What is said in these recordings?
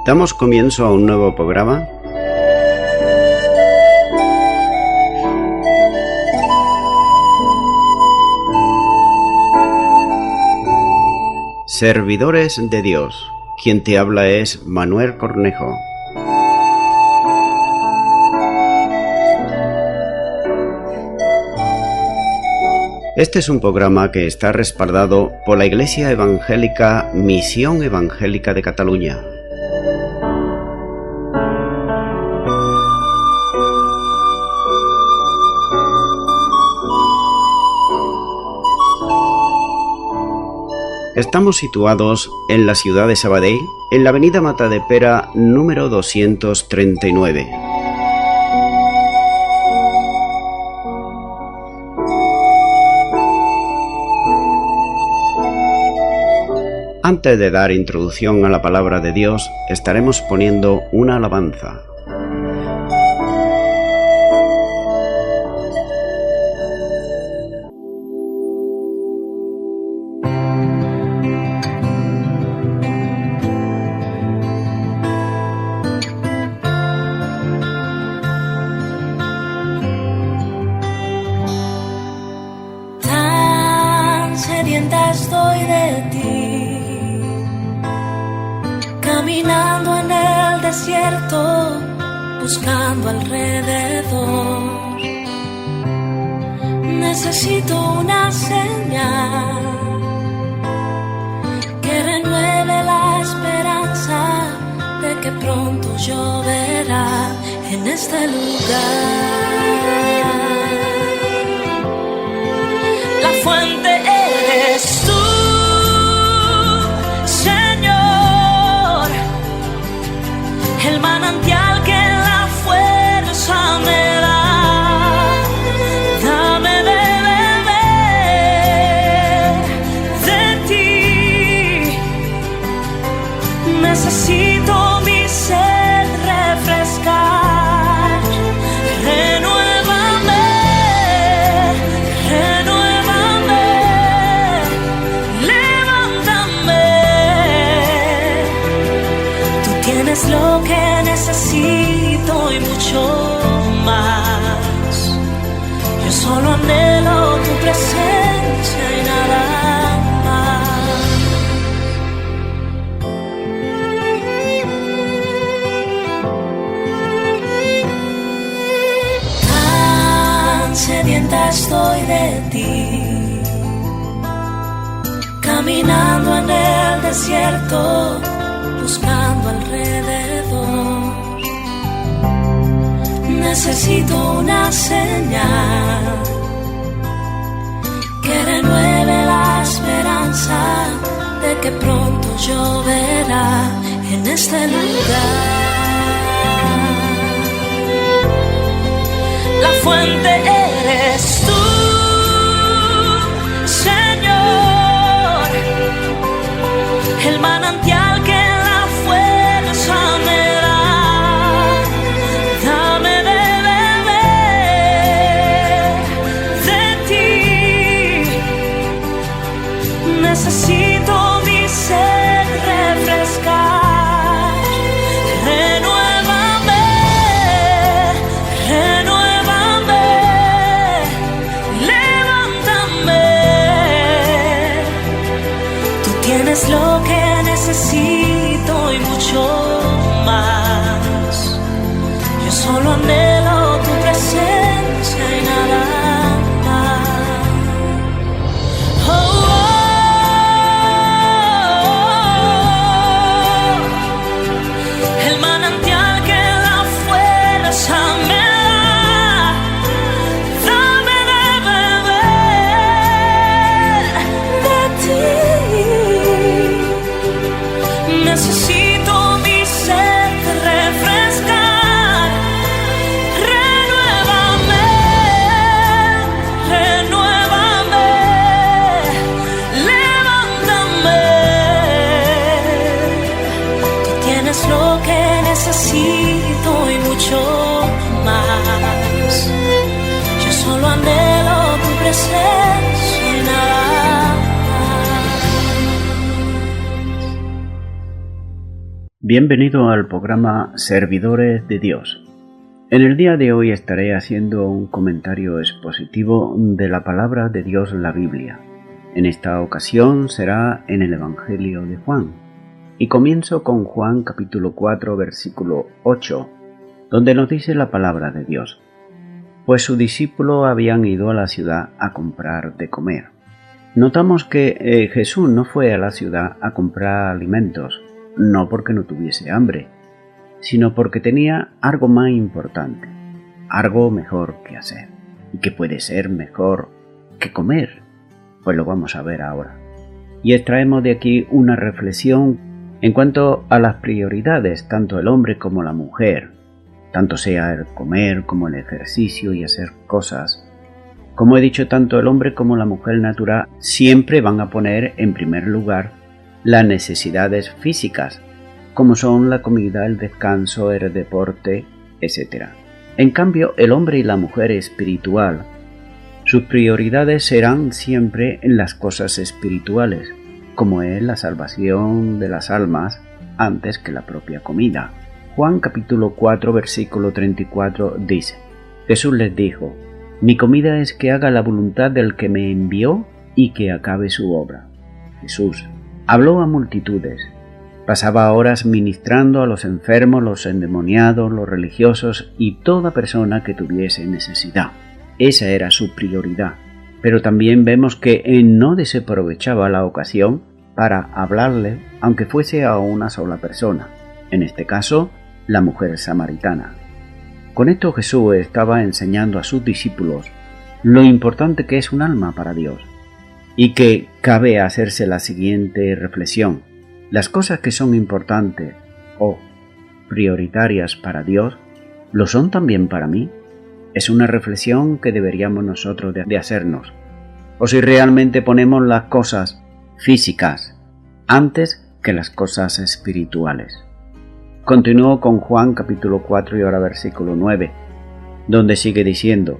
Damos comienzo a un nuevo programa. Servidores de Dios. Quien te habla es Manuel Cornejo. Este es un programa que está respaldado por la Iglesia Evangélica Misión Evangélica de Cataluña. Estamos situados en la ciudad de Sabadell, en la avenida Matadepera número 239. Antes de dar introducción a la palabra de Dios, estaremos poniendo una alabanza. Tan sedienta estoy de ti, caminando en el desierto, buscando alrededor. Necesito una señal que renueve la esperanza de que pronto lloverá en este lugar. La fuente eres tú, Señor, el manantial que la fuerza me da. Dame de beber de ti. Necesito mi sed refrescar. Renuévame, renuévame, levántame. Tú tienes lo que necesito y mucho más. Yo solo anhelo tu presencia y nada más. Tan sedienta estoy de ti, caminando en el desierto, buscando alrededor. Necesito una señal que renueve la esperanza de que pronto lloverá en este lugar. La fuente eres tú, Señor, el manantial que la fuerza me da. Dame de beber de ti. Necesito mi sed refrescar. Renuévame, renuévame, levántame. Tú tienes lo que necesito y mucho más. Yo solo anhelo tu presencia y nada más. Oh, oh, el manantial que la fuerza me da. Dame de beber de ti. Necesito mi sed refrescar. Renuévame, renuévame, levántame. Tú tienes lo que necesito y mucho más. Yo solo anhelo tu presencia y nada más. Bienvenido al programa Servidores de Dios. En el día de hoy estaré haciendo un comentario expositivo de la palabra de Dios, la Biblia. En esta ocasión será en el Evangelio de Juan. Y comienzo con Juan capítulo 4, versículo 8, donde nos dice la palabra de Dios. Pues sus discípulos habían ido a la ciudad a comprar de comer. Notamos que Jesús no fue a la ciudad a comprar alimentos, no porque no tuviese hambre, sino porque tenía algo más importante, algo mejor que hacer, y que puede ser mejor que comer. Pues lo vamos a ver ahora. Y extraemos de aquí una reflexión en cuanto a las prioridades, tanto el hombre como la mujer, tanto sea el comer como el ejercicio y hacer cosas. Como he dicho, tanto el hombre como la mujer natural siempre van a poner en primer lugar las necesidades físicas, como son la comida, el descanso, el deporte, etc. En cambio, el hombre y la mujer espiritual, sus prioridades serán siempre en las cosas espirituales, como es la salvación de las almas antes que la propia comida. Juan capítulo 4, versículo 34 dice: Jesús les dijo: Mi comida es que haga la voluntad del que me envió y que acabe su obra. Jesús habló a multitudes, pasaba horas ministrando a los enfermos, los endemoniados, los religiosos y toda persona que tuviese necesidad. Esa era su prioridad, pero también vemos que él no desaprovechaba la ocasión para hablarle, aunque fuese a una sola persona, en este caso, la mujer samaritana. Con esto Jesús estaba enseñando a sus discípulos lo importante que es un alma para Dios, y que cabe hacerse la siguiente reflexión. Las cosas que son importantes o prioritarias para Dios, ¿lo son también para mí? Es una reflexión que deberíamos nosotros de hacernos. O si realmente ponemos las cosas físicas antes que las cosas espirituales. Continúo con Juan capítulo 4 y ahora versículo 9, donde sigue diciendo: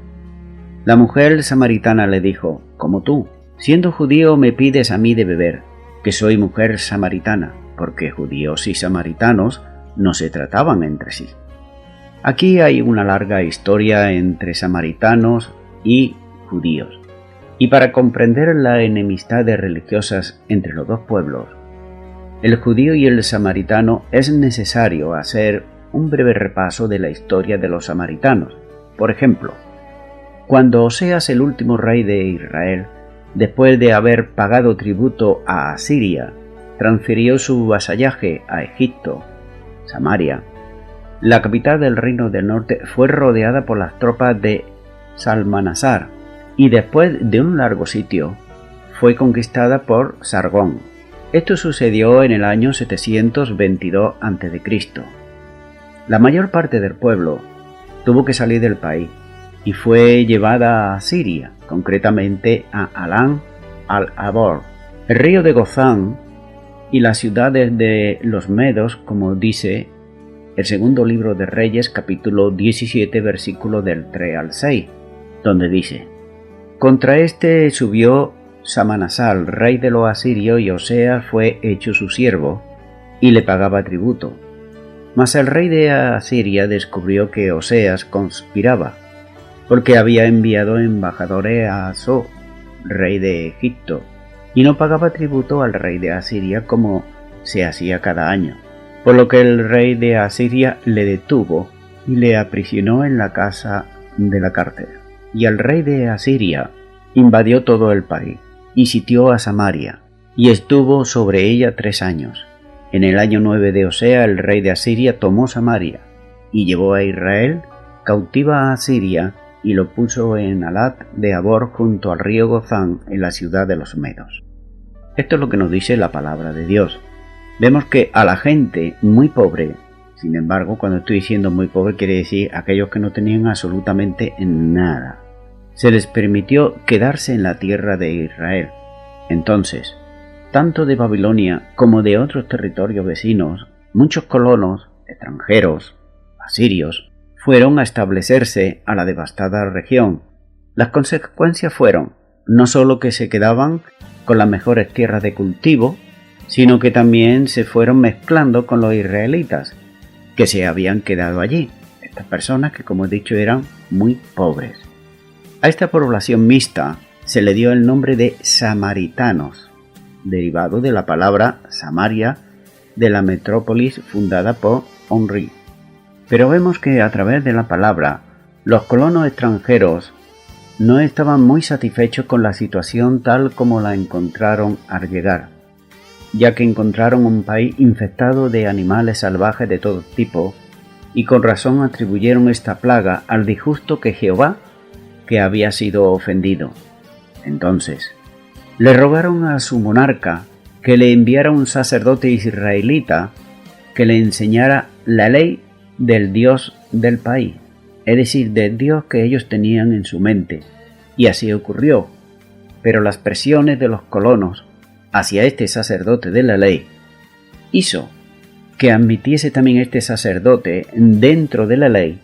La mujer samaritana le dijo: Como tú, siendo judío, me pides a mí de beber, que soy mujer samaritana, porque judíos y samaritanos no se trataban entre sí. Aquí hay una larga historia entre samaritanos y judíos, y para comprender las enemistades religiosas entre los dos pueblos, el judío y el samaritano, es necesario hacer un breve repaso de la historia de los samaritanos. Por ejemplo, cuando Oseas, el último rey de Israel, después de haber pagado tributo a Asiria, transfirió su vasallaje a Egipto, Samaria, la capital del reino del norte fue rodeada por las tropas de Salmanasar y después de un largo sitio fue conquistada por Sargón. Esto sucedió en el año 722 a.C. La mayor parte del pueblo tuvo que salir del país y fue llevada a Siria, concretamente a Alán al-Abor, el río de Gozán y las ciudades de los Medos, como dice el segundo libro de Reyes, capítulo 17, versículo del 3 al 6, donde dice: Contra este subió Samanasal, rey de los asirios, y Oseas fue hecho su siervo, y le pagaba tributo. Mas el rey de Asiria descubrió que Oseas conspiraba, porque había enviado embajadores a Asó, rey de Egipto, y no pagaba tributo al rey de Asiria como se hacía cada año, por lo que el rey de Asiria le detuvo y le aprisionó en la casa de la cárcel. Y el rey de Asiria invadió todo el país, y sitió a Samaria, y estuvo sobre ella 3 años. En el año 9 de Osea, el rey de Asiria tomó Samaria, y llevó a Israel cautiva a Asiria, y lo puso en Alat de Abor junto al río Gozán, en la ciudad de los Medos. Esto es lo que nos dice la palabra de Dios. Vemos que a la gente muy pobre, sin embargo, cuando estoy diciendo muy pobre, quiere decir aquellos que no tenían absolutamente nada, se les permitió quedarse en la tierra de Israel. Entonces, tanto de Babilonia como de otros territorios vecinos, muchos colonos extranjeros, asirios, fueron a establecerse a la devastada región. Las consecuencias fueron no solo que se quedaban con las mejores tierras de cultivo, sino que también se fueron mezclando con los israelitas, que se habían quedado allí. Estas personas que, como he dicho, eran muy pobres. A esta población mixta se le dio el nombre de samaritanos, derivado de la palabra Samaria, de la metrópolis fundada por Henri. Pero vemos que a través de la palabra, los colonos extranjeros no estaban muy satisfechos con la situación tal como la encontraron al llegar, ya que encontraron un país infectado de animales salvajes de todo tipo, y con razón atribuyeron esta plaga al disgusto que Jehová, que había sido ofendido. Entonces, le rogaron a su monarca que le enviara un sacerdote israelita que le enseñara la ley del Dios del país, es decir, del Dios que ellos tenían en su mente, y así ocurrió. Pero las presiones de los colonos hacia este sacerdote de la ley hizo que admitiese también este sacerdote dentro de la ley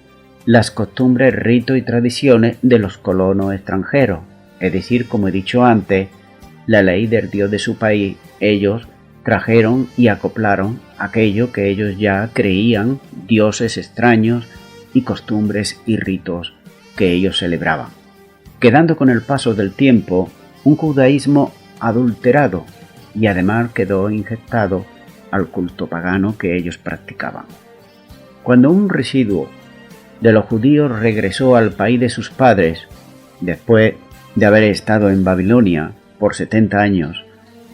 las costumbres, ritos y tradiciones de los colonos extranjeros, es decir, como he dicho antes, la ley del Dios de su país. Ellos trajeron y acoplaron aquello que ellos ya creían, dioses extraños y costumbres y ritos que ellos celebraban, quedando con el paso del tiempo un judaísmo adulterado y además quedó injertado al culto pagano que ellos practicaban. Cuando un residuo de los judíos regresó al país de sus padres, después de haber estado en Babilonia por 70 años,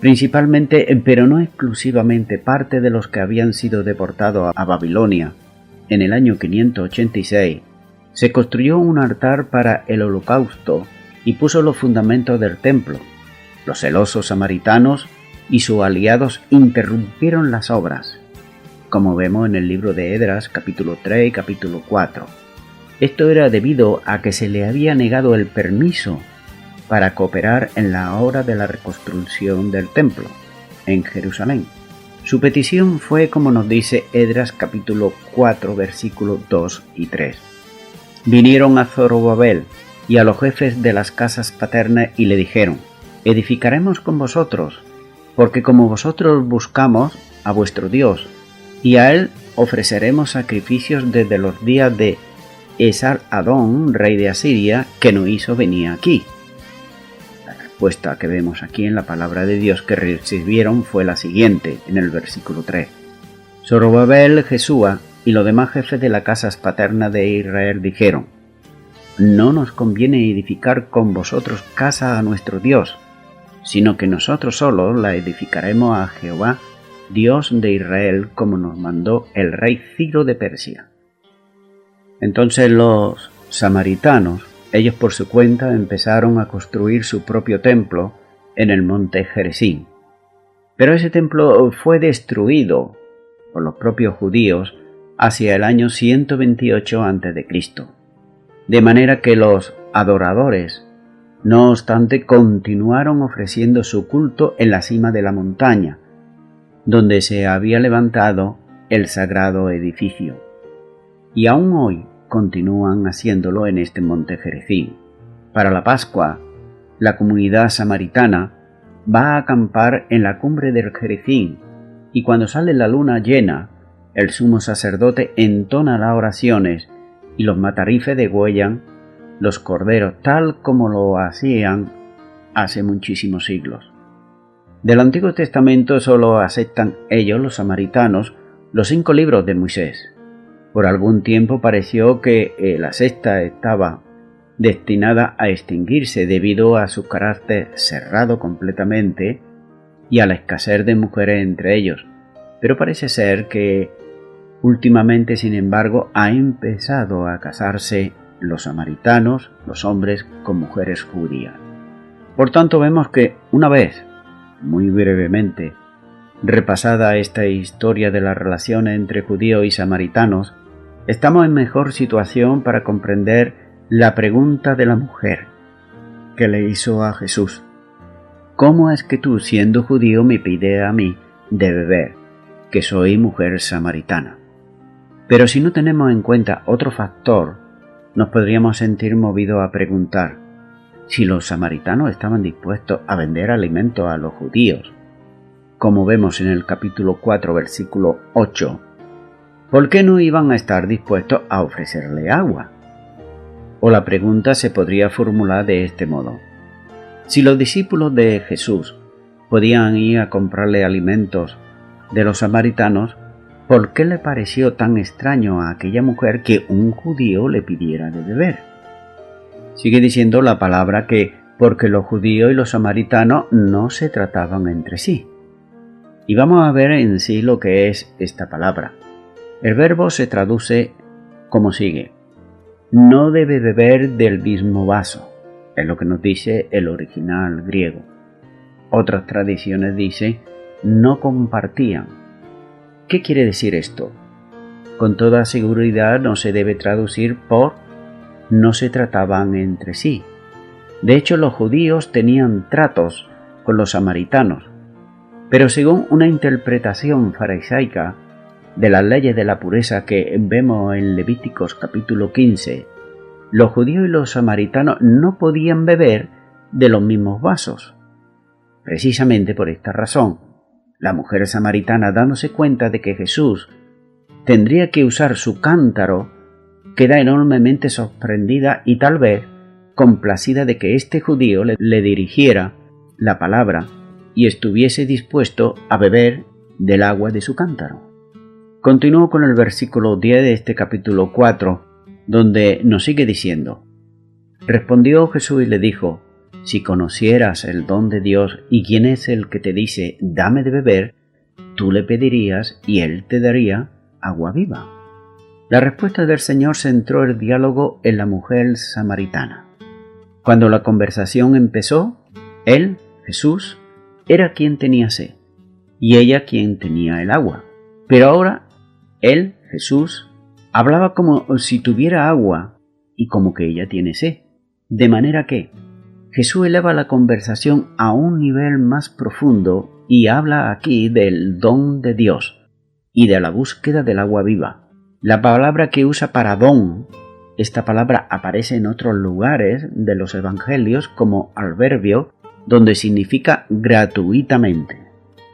principalmente, pero no exclusivamente, parte de los que habían sido deportados a Babilonia en el año 586, se construyó un altar para el holocausto y puso los fundamentos del templo. Los celosos samaritanos y sus aliados interrumpieron las obras, como vemos en el libro de Esdras, capítulo 3 y capítulo 4. Esto era debido a que se le había negado el permiso para cooperar en la obra de la reconstrucción del templo en Jerusalén. Su petición fue, como nos dice Esdras capítulo 4, versículos 2 y 3. Vinieron a Zorobabel y a los jefes de las casas paternas y le dijeron: edificaremos con vosotros, porque como vosotros buscamos a vuestro Dios, y a él ofreceremos sacrificios desde los días de Esar-Adón, rey de Asiria, que nos hizo venir aquí. La respuesta que vemos aquí en la palabra de Dios que recibieron fue la siguiente, en el versículo 3. Zorobabel, Jesúa y los demás jefes de las casas paternas de Israel dijeron: no nos conviene edificar con vosotros casa a nuestro Dios, sino que nosotros solos la edificaremos a Jehová, Dios de Israel, como nos mandó el rey Ciro de Persia. Entonces los samaritanos, ellos por su cuenta, empezaron a construir su propio templo en el monte Gerizim. Pero ese templo fue destruido por los propios judíos hacia el año 128 a.C., de manera que los adoradores, no obstante, continuaron ofreciendo su culto en la cima de la montaña, donde se había levantado el sagrado edificio, y aún hoy continúan haciéndolo en este monte Gerizim. Para la Pascua, la comunidad samaritana va a acampar en la cumbre del Gerizim, y cuando sale la luna llena, el sumo sacerdote entona las oraciones y los matarifes degüellan los corderos tal como lo hacían hace muchísimos siglos. Del Antiguo Testamento solo aceptan ellos, los samaritanos, los 5 libros de Moisés. Por algún tiempo pareció que la sexta estaba destinada a extinguirse debido a su carácter cerrado completamente y a la escasez de mujeres entre ellos, pero parece ser que últimamente, sin embargo, ha empezado a casarse los samaritanos, los hombres, con mujeres judías. Por tanto, vemos que una vez, muy brevemente, repasada esta historia de las relaciones entre judíos y samaritanos, estamos en mejor situación para comprender la pregunta de la mujer que le hizo a Jesús: ¿cómo es que tú, siendo judío, me pides a mí de beber, que soy mujer samaritana? Pero si no tenemos en cuenta otro factor, nos podríamos sentir movidos a preguntar si los samaritanos estaban dispuestos a vender alimentos a los judíos. como vemos en el capítulo 4, versículo 8, ¿por qué no iban a estar dispuestos a ofrecerle agua? O la pregunta se podría formular de este modo: si los discípulos de Jesús podían ir a comprarle alimentos de los samaritanos, ¿por qué le pareció tan extraño a aquella mujer que un judío le pidiera de beber? Sigue diciendo la palabra que porque los judíos y los samaritanos no se trataban entre sí. Y vamos a ver en sí lo que es esta palabra. El verbo se traduce como sigue: no debe beber del mismo vaso. Es lo que nos dice el original griego. Otras tradiciones dicen no compartían. ¿Qué quiere decir esto? Con toda seguridad no se debe traducir por no se trataban entre sí. De hecho, los judíos tenían tratos con los samaritanos, pero según una interpretación farisaica de las leyes de la pureza que vemos en Levíticos capítulo 15, los judíos y los samaritanos no podían beber de los mismos vasos. Precisamente por esta razón, la mujer samaritana, dándose cuenta de que Jesús tendría que usar su cántaro, queda enormemente sorprendida y tal vez complacida de que este judío le dirigiera la palabra y estuviese dispuesto a beber del agua de su cántaro. Continúo con el versículo 10 de este capítulo 4, donde nos sigue diciendo: respondió Jesús y le dijo: si conocieras el don de Dios y quién es el que te dice dame de beber, tú le pedirías y él te daría agua viva. La respuesta del Señor centró el diálogo en la mujer samaritana. Cuando la conversación empezó, él, Jesús, era quien tenía sed y ella quien tenía el agua. Pero ahora él, Jesús, hablaba como si tuviera agua y como que ella tiene sed. De manera que Jesús eleva la conversación a un nivel más profundo y habla aquí del don de Dios y de la búsqueda del agua viva. La palabra que usa para don, esta palabra aparece en otros lugares de los evangelios como adverbio, donde significa gratuitamente.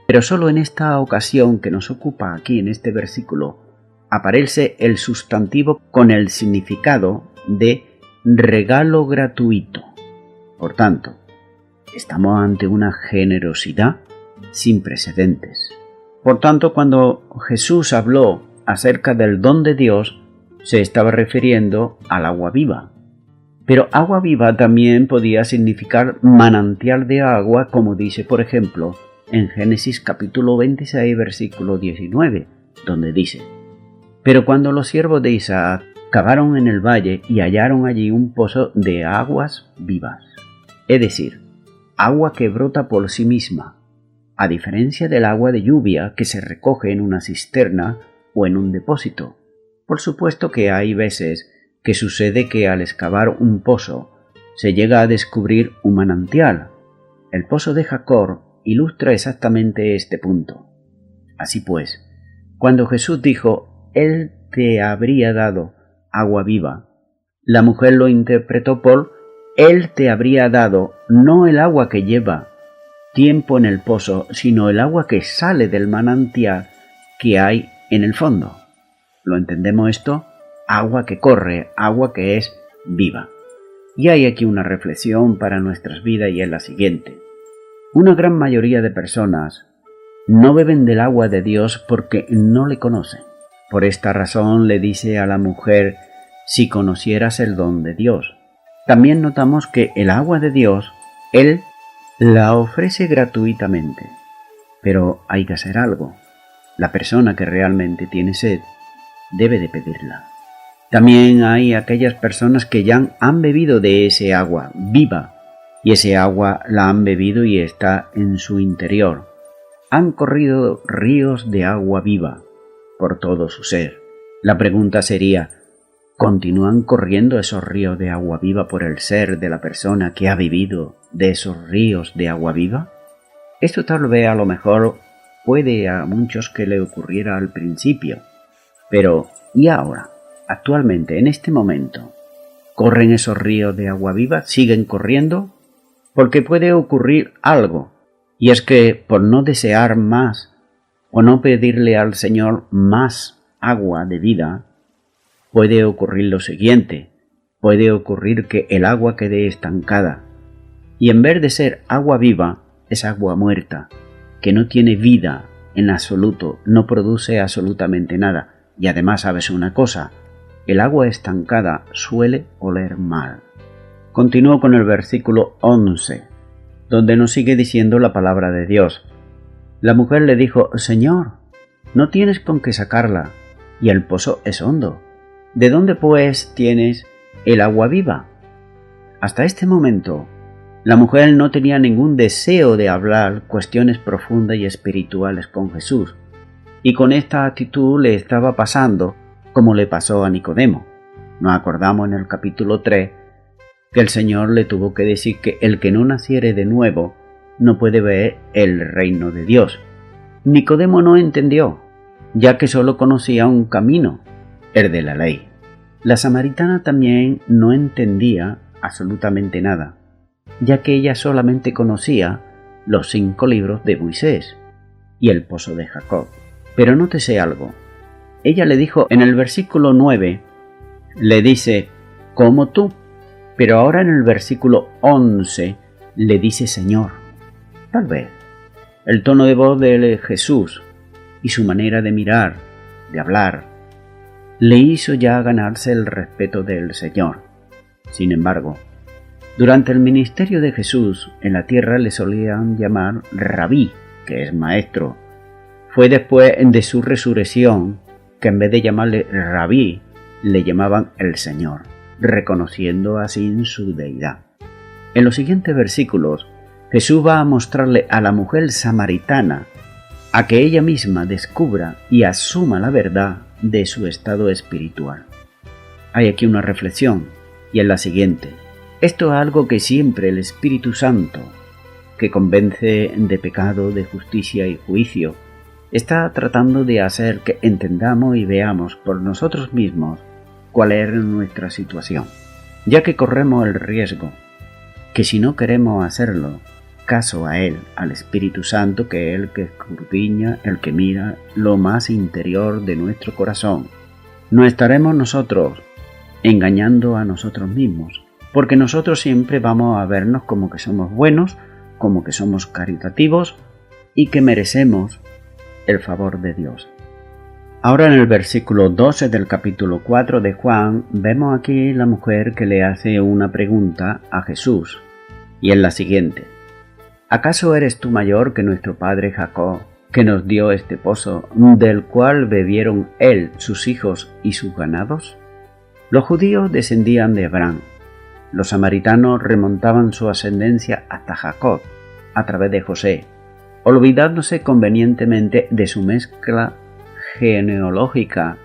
Pero solo en esta ocasión que nos ocupa aquí en este versículo, aparece el sustantivo con el significado de regalo gratuito. Por tanto, estamos ante una generosidad sin precedentes. Por tanto, cuando Jesús habló acerca del don de Dios, se estaba refiriendo al agua viva. Pero agua viva también podía significar manantial de agua, como dice, por ejemplo, en Génesis capítulo 26, versículo 19, donde dice: pero cuando los siervos de Isaac cavaron en el valle y hallaron allí un pozo de aguas vivas, es decir, agua que brota por sí misma, a diferencia del agua de lluvia que se recoge en una cisterna o en un depósito. Por supuesto que hay veces que sucede que al excavar un pozo se llega a descubrir un manantial. El pozo de Jacob ilustra exactamente este punto. Así pues, cuando Jesús dijo: Él te habría dado agua viva, la mujer lo interpretó por: Él te habría dado no el agua que lleva tiempo en el pozo, sino el agua que sale del manantial que hay en el fondo. ¿Lo entendemos esto? Agua que corre, agua que es viva. Y hay aquí una reflexión para nuestras vidas y es la siguiente. Una gran mayoría de personas no beben del agua de Dios porque no le conocen. Por esta razón le dice a la mujer: si conocieras el don de Dios. También notamos que el agua de Dios, Él la ofrece gratuitamente. Pero hay que hacer algo. La persona que realmente tiene sed debe de pedirla. También hay aquellas personas que ya han bebido de ese agua viva, y ese agua la han bebido y está en su interior. Han corrido ríos de agua viva por todo su ser. La pregunta sería: ¿continúan corriendo esos ríos de agua viva por el ser de la persona que ha vivido de esos ríos de agua viva? Esto tal vez a lo mejor puede a muchos que le ocurriera al principio. Pero, ¿y ahora? Actualmente, en este momento, ¿corren esos ríos de agua viva? ¿Siguen corriendo? Porque puede ocurrir algo. Y es que por no desear más o no pedirle al Señor más agua de vida, puede ocurrir lo siguiente. Puede ocurrir que el agua quede estancada y en vez de ser agua viva, es agua muerta, que no tiene vida en absoluto, no produce absolutamente nada. Y además, ¿sabes una cosa? El agua estancada suele oler mal. Continúo con el versículo 11, donde nos sigue diciendo la palabra de Dios. La mujer le dijo: Señor, no tienes con qué sacarla, y el pozo es hondo. ¿De dónde pues tienes el agua viva? Hasta este momento, la mujer no tenía ningún deseo de hablar cuestiones profundas y espirituales con Jesús, y con esta actitud le estaba pasando como le pasó a Nicodemo. Nos acordamos en el capítulo 3 que el Señor le tuvo que decir que el que no naciere de nuevo no puede ver el reino de Dios. Nicodemo no entendió, ya que solo conocía un camino, el de la ley. La samaritana también no entendía absolutamente nada, ya que ella solamente conocía los 5 libros de Moisés y el pozo de Jacob. Pero nótese algo. Ella le dijo en el versículo 9, le dice, como tú, pero ahora en el versículo 11 le dice Señor. Tal vez el tono de voz de Jesús y su manera de mirar, de hablar, le hizo ya ganarse el respeto del Señor. Sin embargo, durante el ministerio de Jesús en la tierra le solían llamar Rabí, que es maestro. Fue después de su resurrección que en vez de llamarle Rabí, le llamaban el Señor, reconociendo así su deidad. En los siguientes versículos, Jesús va a mostrarle a la mujer samaritana a que ella misma descubra y asuma la verdad de su estado espiritual. Hay aquí una reflexión, y es la siguiente. Esto es algo que siempre el Espíritu Santo, que convence de pecado, de justicia y juicio, está tratando de hacer que entendamos y veamos por nosotros mismos cuál es nuestra situación, ya que corremos el riesgo que si no queremos hacerlo, caso a Él, al Espíritu Santo, que es el que escudriña, el que mira lo más interior de nuestro corazón, no estaremos nosotros engañando a nosotros mismos, porque nosotros siempre vamos a vernos como que somos buenos, como que somos caritativos y que merecemos el favor de Dios. Ahora en el versículo 12 del capítulo 4 de Juan vemos aquí la mujer que le hace una pregunta a Jesús, y es la siguiente. ¿Acaso eres tú mayor que nuestro padre Jacob, que nos dio este pozo, del cual bebieron él, sus hijos y sus ganados? Los judíos descendían de Abraham. Los samaritanos remontaban su ascendencia hasta Jacob, a través de José, olvidándose convenientemente de su mezcla genealógica,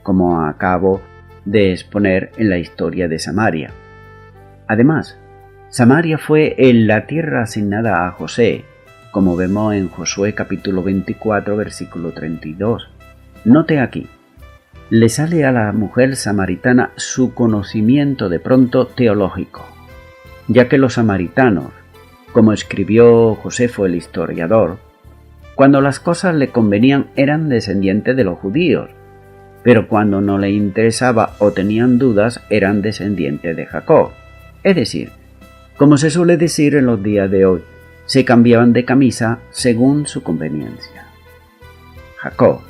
como acabo de exponer en la historia de Samaria. Además, Samaria fue en la tierra asignada a José, como vemos en Josué capítulo 24, versículo 32. Note aquí, le sale a la mujer samaritana su conocimiento de pronto teológico, ya que los samaritanos, como escribió Josefo el historiador, cuando las cosas le convenían eran descendientes de los judíos, pero cuando no le interesaba o tenían dudas eran descendientes de Jacob. Es decir, como se suele decir en los días de hoy, se cambiaban de camisa según su conveniencia. Jacob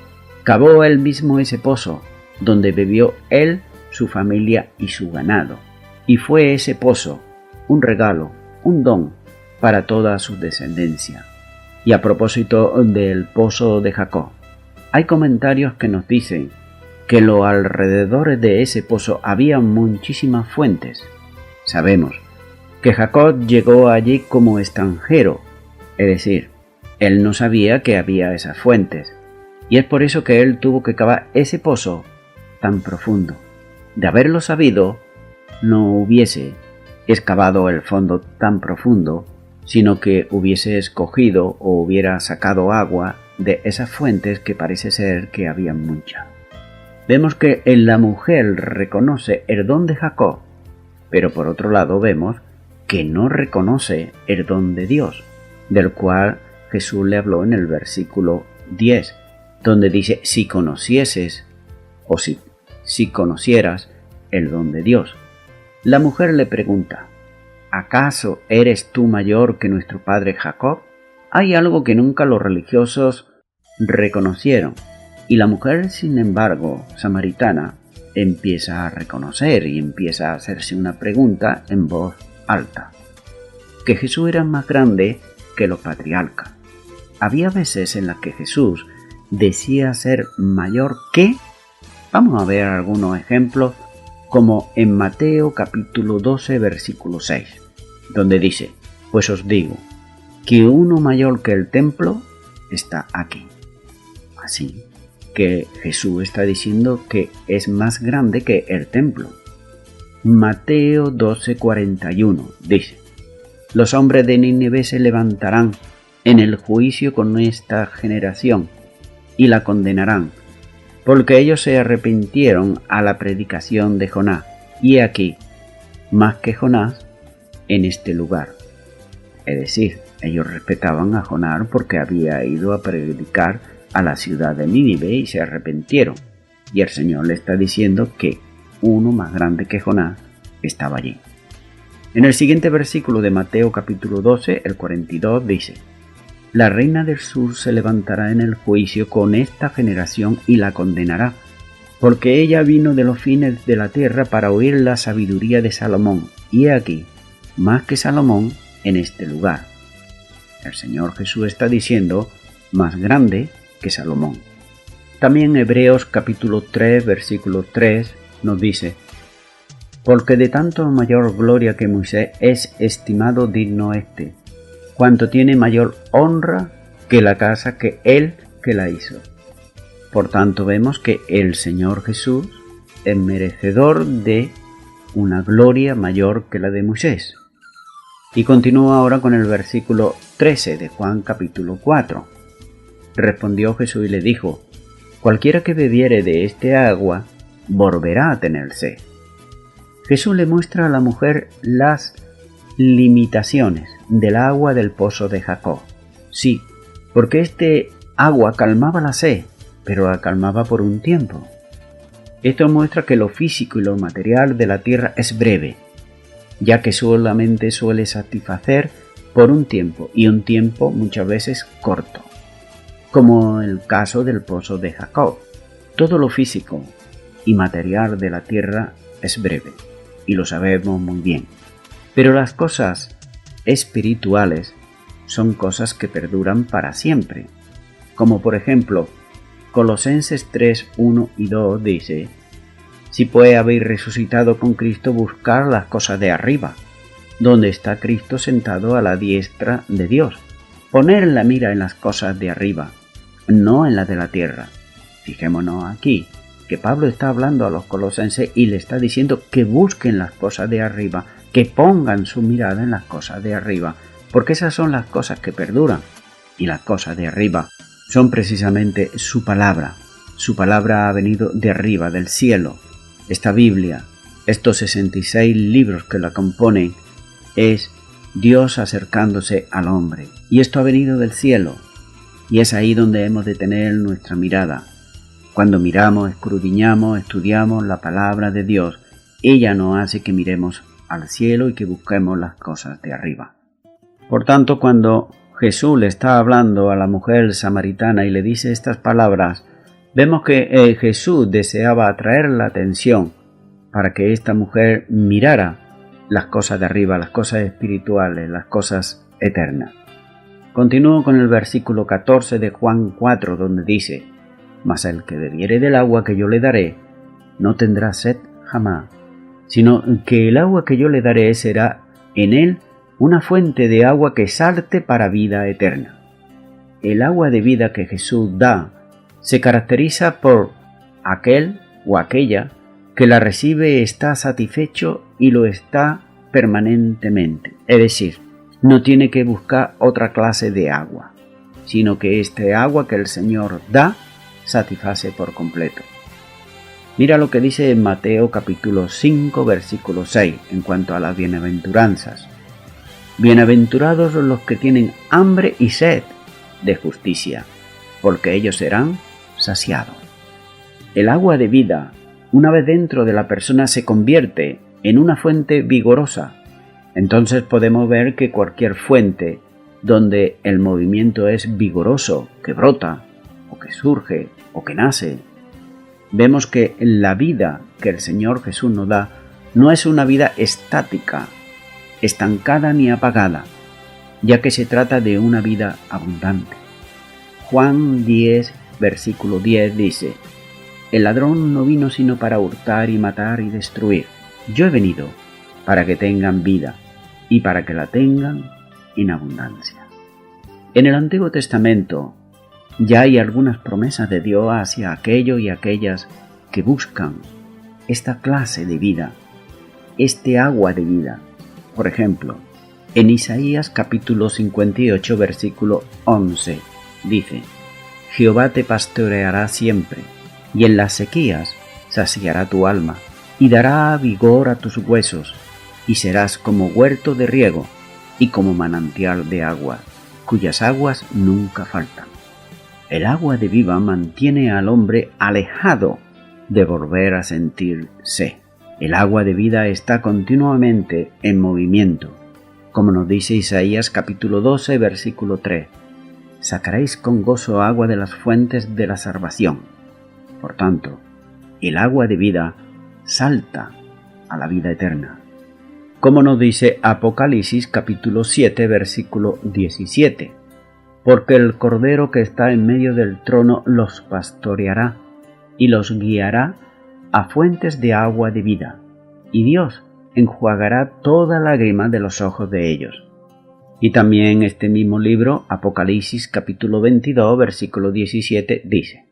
cavó él mismo ese pozo, donde bebió él, su familia y su ganado, y fue ese pozo un regalo, un don para toda su descendencia. Y a propósito del pozo de Jacob, hay comentarios que nos dicen que en los alrededores de ese pozo había muchísimas fuentes. Sabemos que Jacob llegó allí como extranjero, es decir, él no sabía que había esas fuentes, y es por eso que él tuvo que cavar ese pozo tan profundo. De haberlo sabido, no hubiese excavado el fondo tan profundo, sino que hubiese escogido o hubiera sacado agua de esas fuentes que parece ser que había muchas. Vemos que en la mujer reconoce el don de Jacob, pero por otro lado vemos que no reconoce el don de Dios. del cual Jesús le habló en el versículo 10, donde dice: si conocieses o si conocieras el don de Dios. La mujer le pregunta: ¿acaso eres tú mayor que nuestro padre Jacob? Hay algo que nunca los religiosos reconocieron, y la mujer, sin embargo, samaritana, empieza a reconocer y empieza a hacerse una pregunta en voz alta: que Jesús era más grande que los patriarcas. Había veces en las que Jesús decía ser mayor que. Vamos a ver algunos ejemplos, como en Mateo capítulo 12 versículo 6, donde dice: pues os digo que uno mayor que el templo está aquí. Así que Jesús está diciendo que es más grande que el templo. Mateo 12:41 dice: los hombres de Nínive se levantarán en el juicio con esta generación y la condenarán, porque ellos se arrepintieron a la predicación de Jonás, y aquí, más que Jonás, en este lugar. Es decir, ellos respetaban a Jonás porque había ido a predicar a la ciudad de Nínive y se arrepintieron. Y el Señor le está diciendo que uno más grande que Jonás estaba allí. En el siguiente versículo de Mateo capítulo 12, el 42 dice: la reina del sur se levantará en el juicio con esta generación y la condenará, porque ella vino de los fines de la tierra para oír la sabiduría de Salomón, y he aquí, más que Salomón en este lugar. El Señor Jesús está diciendo más grande que Salomón. También Hebreos capítulo 3 versículo 3 nos dice: porque de tanto mayor gloria que Moisés es estimado digno este, cuanto tiene mayor honra que la casa que él que la hizo. Por tanto vemos que el Señor Jesús es merecedor de una gloria mayor que la de Moisés. Y continúa ahora con el versículo 13 de Juan capítulo 4. Respondió Jesús y le dijo: cualquiera que bebiere de este agua volverá a tener sed. Jesús le muestra a la mujer las limitaciones del agua del pozo de Jacob. Sí, porque este agua calmaba la sed, pero la calmaba por un tiempo. Esto muestra que lo físico y lo material de la tierra es breve, ya que solamente suele satisfacer por un tiempo, y un tiempo muchas veces corto, como el caso del pozo de Jacob. Todo lo físico y material de la tierra es breve, y lo sabemos muy bien. Pero las cosas espirituales son cosas que perduran para siempre, como por ejemplo Colosenses 3, 1 y 2 dice: si pues habéis resucitado con Cristo, buscar las cosas de arriba, donde está Cristo sentado a la diestra de Dios. Poner la mira en las cosas de arriba, no en las de la tierra. Fijémonos aquí que Pablo está hablando a los colosenses y le está diciendo que busquen las cosas de arriba, que pongan su mirada en las cosas de arriba, porque esas son las cosas que perduran, y las cosas de arriba son precisamente su palabra. Su palabra ha venido de arriba, del cielo. Esta Biblia, estos 66 libros que la componen, es Dios acercándose al hombre, y esto ha venido del cielo, y es ahí donde hemos de tener nuestra mirada. Cuando miramos, escudriñamos, estudiamos la palabra de Dios, ella nos hace que miremos al cielo y que busquemos las cosas de arriba. Por tanto, cuando Jesús le está hablando a la mujer samaritana y le dice estas palabras, vemos que Jesús deseaba atraer la atención para que esta mujer mirara las cosas de arriba, las cosas espirituales, las cosas eternas. Continúo con el versículo 14 de Juan 4, donde dice: mas el que bebiere del agua que yo le daré, no tendrá sed jamás, sino que el agua que yo le daré será en él una fuente de agua que salte para vida eterna. El agua de vida que Jesús da se caracteriza por aquel o aquella que la recibe está satisfecho y lo está permanentemente. Es decir, no tiene que buscar otra clase de agua, sino que este agua que el Señor da satisface por completo. Mira lo que dice en Mateo capítulo 5 versículo 6 en cuanto a las bienaventuranzas. Bienaventurados los que tienen hambre y sed de justicia, porque ellos serán saciados. El agua de vida, una vez dentro de la persona, se convierte en una fuente vigorosa. Entonces podemos ver que cualquier fuente donde el movimiento es vigoroso, que brota, o que surge, o que nace, vemos que la vida que el Señor Jesús nos da no es una vida estática, estancada ni apagada, ya que se trata de una vida abundante. Juan 10, versículo 10 dice: el ladrón no vino sino para hurtar y matar y destruir. Yo he venido para que tengan vida y para que la tengan en abundancia. En el Antiguo Testamento ya hay algunas promesas de Dios hacia aquellos y aquellas que buscan esta clase de vida, este agua de vida. Por ejemplo, en Isaías capítulo 58, versículo 11, dice: Jehová te pastoreará siempre, y en las sequías saciará tu alma, y dará vigor a tus huesos, y serás como huerto de riego, y como manantial de agua, cuyas aguas nunca faltan. El agua de vida mantiene al hombre alejado de volver a sentir sed. El agua de vida está continuamente en movimiento, como nos dice Isaías capítulo 12, versículo 3. Sacaréis con gozo agua de las fuentes de la salvación. Por tanto, el agua de vida salta a la vida eterna. Como nos dice Apocalipsis capítulo 7, versículo 17. Porque el Cordero que está en medio del trono los pastoreará y los guiará a fuentes de agua de vida, y Dios enjuagará toda lágrima de los ojos de ellos. Y también este mismo libro, Apocalipsis capítulo 22, versículo 17, dice: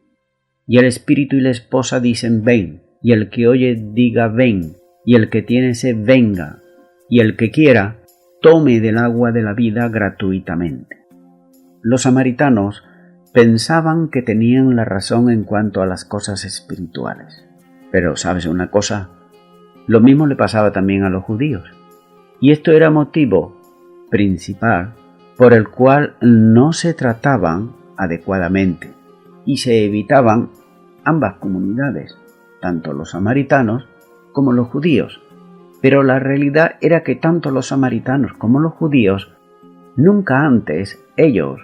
Y el Espíritu y la esposa dicen: ven, y el que oye diga: ven, y el que tiene sed venga, y el que quiera tome del agua de la vida gratuitamente. Los samaritanos pensaban que tenían la razón en cuanto a las cosas espirituales. Pero ¿sabes una cosa? Lo mismo le pasaba también a los judíos. Y esto era motivo principal por el cual no se trataban adecuadamente y se evitaban ambas comunidades, tanto los samaritanos como los judíos. Pero la realidad era que tanto los samaritanos como los judíos nunca antes, ellos,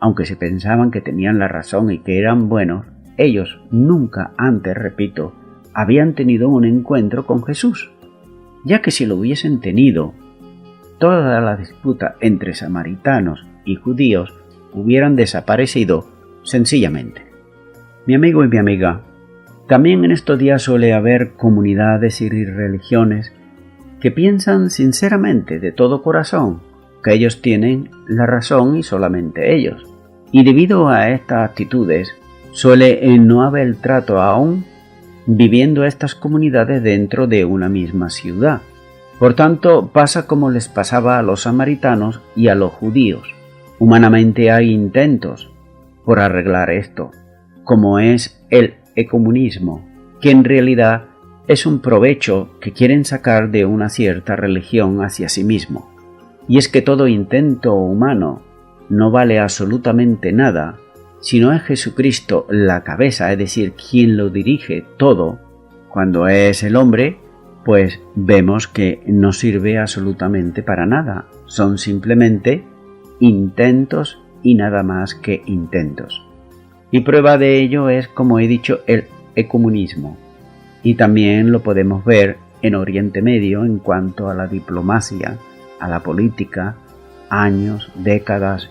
aunque se pensaban que tenían la razón y que eran buenos, ellos nunca antes, repito, habían tenido un encuentro con Jesús, ya que si lo hubiesen tenido, toda la disputa entre samaritanos y judíos hubieran desaparecido sencillamente. Mi amigo y mi amiga, también en estos días suele haber comunidades y religiones que piensan sinceramente de todo corazón que ellos tienen la razón y solamente ellos. Y debido a estas actitudes suele no haber trato aún viviendo estas comunidades dentro de una misma ciudad. Por tanto, pasa como les pasaba a los samaritanos y a los judíos. Humanamente hay intentos por arreglar esto, como es el ecumenismo, que en realidad es un provecho que quieren sacar de una cierta religión hacia sí mismo. Y es que todo intento humano no vale absolutamente nada si no es Jesucristo la cabeza, es decir, quien lo dirige todo. Cuando es el hombre, pues vemos que no sirve absolutamente para nada. Son simplemente intentos y nada más que intentos. Y prueba de ello es, como he dicho, el ecumenismo. Y también lo podemos ver en Oriente Medio en cuanto a la diplomacia, a la política, años, décadas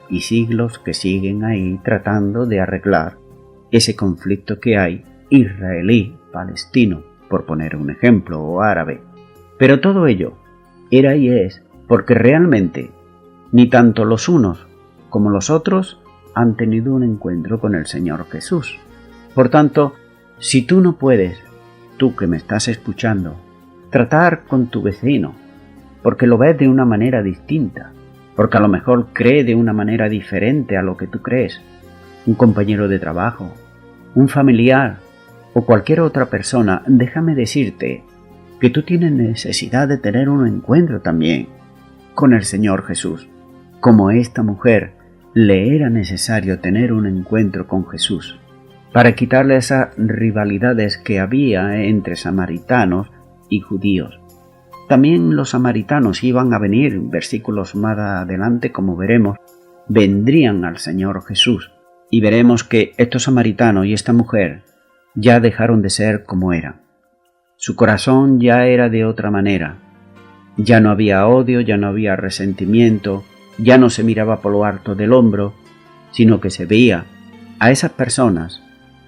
y siglos que siguen ahí tratando de arreglar ese conflicto que hay israelí-palestino, por poner un ejemplo, o árabe. Pero todo ello era y es porque realmente ni tanto los unos como los otros han tenido un encuentro con el Señor Jesús. Por tanto, si tú no puedes, tú que me estás escuchando, tratar con tu vecino, porque lo ves de una manera distinta, porque a lo mejor cree de una manera diferente a lo que tú crees, un compañero de trabajo, un familiar o cualquier otra persona, déjame decirte que tú tienes necesidad de tener un encuentro también. con el Señor Jesús. Como esta mujer, le era necesario tener un encuentro con Jesús para quitarle esas rivalidades que había entre samaritanos y judíos. También los samaritanos iban a venir, versículos más adelante, como veremos, vendrían al Señor Jesús, y veremos que estos samaritanos y esta mujer ya dejaron de ser como eran. Su corazón ya era de otra manera. Ya no había odio, ya no había resentimiento, ya no se miraba por lo alto del hombro, sino que se veía a esas personas,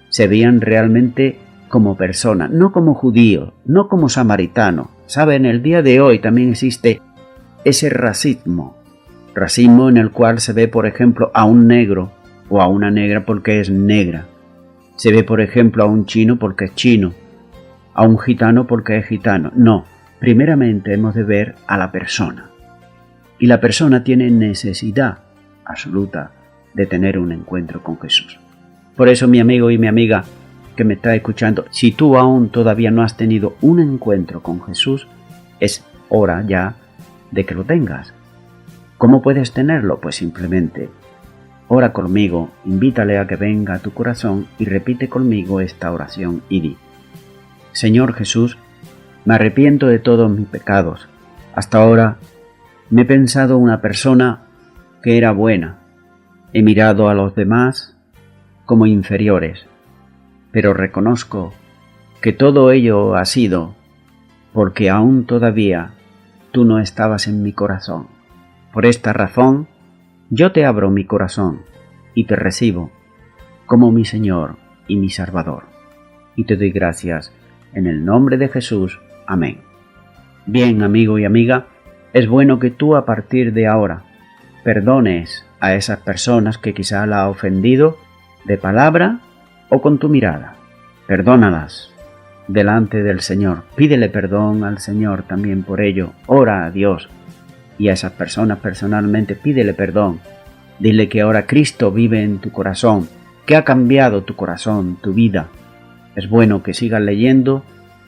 se veían realmente como personas, no como judíos, no como samaritanos. ¿Sabe? En el día de hoy también existe ese racismo en el cual se ve, por ejemplo, a un negro o a una negra porque es negra. Se ve, por ejemplo, a un chino porque es chino, a un gitano porque es gitano. No, primeramente hemos de ver a la persona. Y la persona tiene necesidad absoluta de tener un encuentro con Jesús. Por eso, mi amigo y mi amiga que me está escuchando, si tú aún todavía no has tenido un encuentro con Jesús, es hora ya de que lo tengas. ¿Cómo puedes tenerlo? Pues simplemente ora conmigo, invítale a que venga a tu corazón y repite conmigo esta oración y di: Señor Jesús, me arrepiento de todos mis pecados. Hasta ahora me he pensado una persona que era buena. He mirado a los demás como inferiores, pero reconozco que todo ello ha sido porque aún todavía tú no estabas en mi corazón. Por esta razón, yo te abro mi corazón y te recibo como mi Señor y mi Salvador. Y te doy gracias en el nombre de Jesús. Amén. Bien, amigo y amiga, es bueno que tú a partir de ahora perdones a esas personas que quizá la ha ofendido de palabra o con tu mirada. Perdónalas delante del Señor. Pídele perdón al Señor también por ello. Ora a Dios y a esas personas personalmente pídele perdón. Dile que ahora Cristo vive en tu corazón, que ha cambiado tu corazón, tu vida. Es bueno que sigas leyendo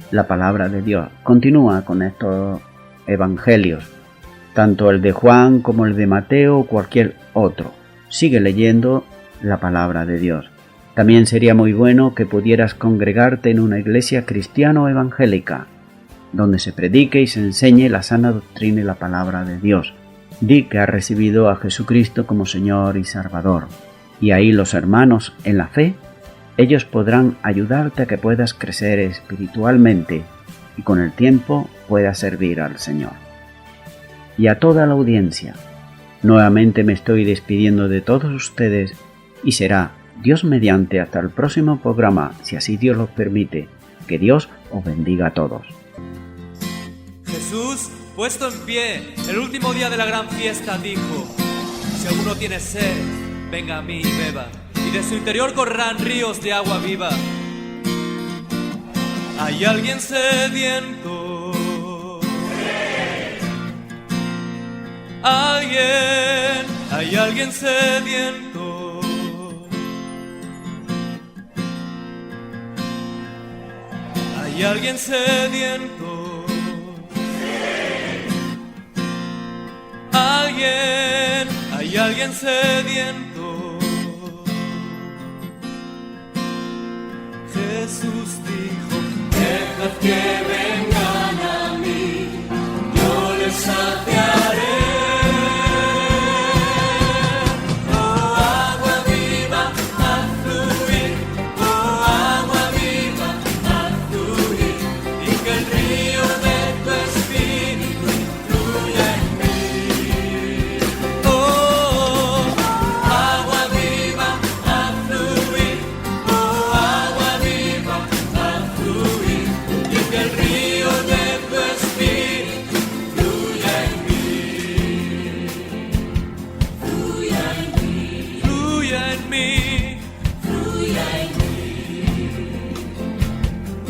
la palabra de Dios. Continúa con estos evangelios, tanto el de Juan como el de Mateo o cualquier otro. Sigue leyendo la palabra de Dios. También sería muy bueno que pudieras congregarte en una iglesia cristiana o evangélica, donde se predique y se enseñe la sana doctrina y la palabra de Dios. Di que has recibido a Jesucristo como Señor y Salvador, y ahí los hermanos en la fe, ellos podrán ayudarte a que puedas crecer espiritualmente y con el tiempo puedas servir al Señor. Y a toda la audiencia, nuevamente me estoy despidiendo de todos ustedes y será Dios mediante hasta el próximo programa, si así Dios lo permite. Que Dios os bendiga a todos. Jesús, puesto en pie, el último día de la gran fiesta, dijo: si alguno tiene sed, venga a mí y beba, y de su interior correrán ríos de agua viva. ¿Hay alguien sediento? ¿Hay alguien sediento? ¿Hay alguien sediento? ¿Hay alguien sediento? Jesús dijo: dejad que vengan a mí, yo les saciaré.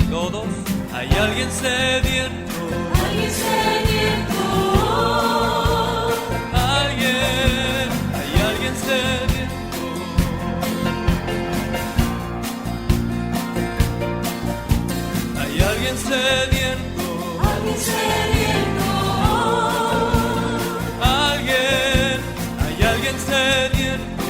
Todos, hay alguien sediento. Alguien sediento. Hay alguien sediento. Hay alguien sediento. Alguien sediento. enseñen